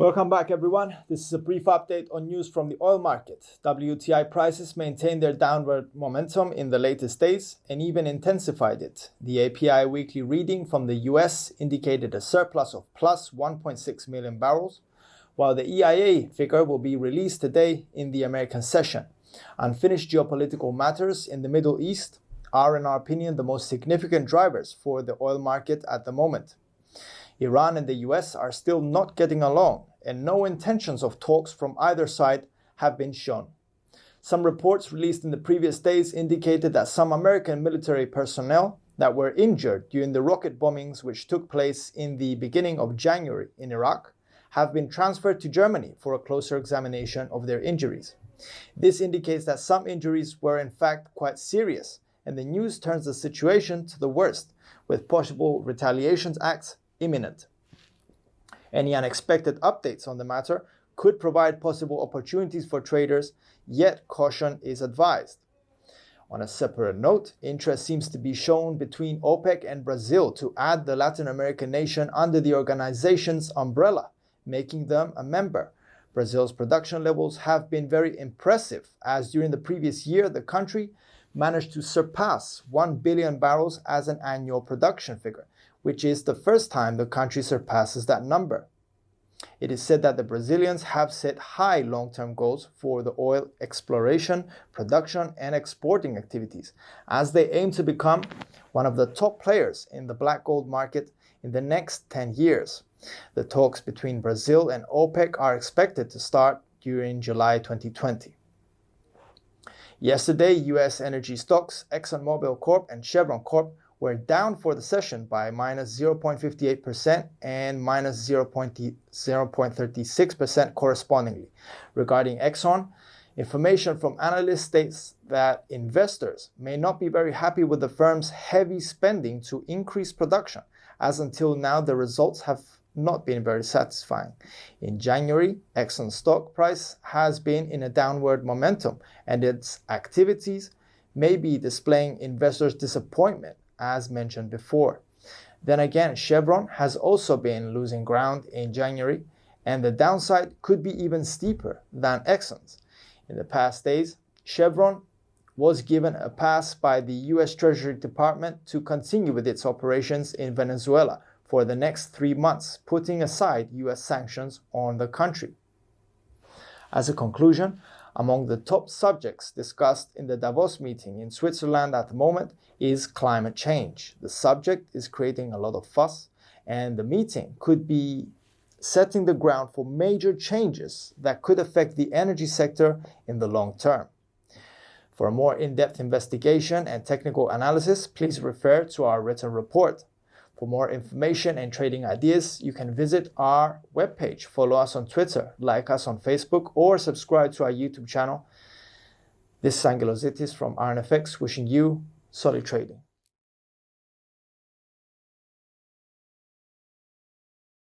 Welcome back, everyone. This is a brief update on news from the oil market. WTI prices maintained their downward momentum in the latest days and even intensified it. The API weekly reading from the US indicated a surplus of plus 1.6 million barrels, while the EIA figure will be released today in the American session. Unfinished geopolitical matters in the Middle East are, in our opinion, the most significant drivers for the oil market at the moment. Iran and the US are still not getting along, and no intentions of talks from either side have been shown. Some reports released in the previous days indicated that some American military personnel that were injured during the rocket bombings which took place in the beginning of January in Iraq have been transferred to Germany for a closer examination of their injuries. This indicates that some injuries were in fact quite serious, and the news turns the situation to the worst, with possible retaliation acts imminent. Any unexpected updates on the matter could provide possible opportunities for traders, yet caution is advised. On a separate note, interest seems to be shown between OPEC and Brazil to add the Latin American nation under the organization's umbrella, making them a member. Brazil's production levels have been very impressive, as during the previous year the country managed to surpass 1 billion barrels as an annual production figure, which is the first time the country surpasses that number. It is said that the Brazilians have set high long-term goals for the oil exploration, production, and exporting activities, as they aim to become one of the top players in the black gold market in the next 10 years. The talks between Brazil and OPEC are expected to start during July 2020. Yesterday, U.S. energy stocks Exxon Corp and Chevron Corp were down for the session by minus 0.58% and minus 0.36% correspondingly. Regarding Exxon, information from analysts states that investors may not be very happy with the firm's heavy spending to increase production, as until now the results have not been very satisfying. In January, Exxon's stock price has been in a downward momentum, and its activities may be displaying investors' disappointment, as mentioned before. Then again, Chevron has also been losing ground in January, and the downside could be even steeper than Exxon's. In the past days, Chevron was given a pass by the U.S. Treasury Department to continue with its operations in Venezuela for the next 3 months, putting aside U.S. sanctions on the country. As a conclusion, among the top subjects discussed in the Davos meeting in Switzerland at the moment is climate change. The subject is creating a lot of fuss, and the meeting could be setting the ground for major changes that could affect the energy sector in the long term. For a more in-depth investigation and technical analysis, please refer to our written report. For more information and trading ideas, you can visit our webpage, follow us on Twitter, like us on Facebook, or subscribe to our YouTube channel. This is Angelos Zitis from IronFX, wishing you solid trading.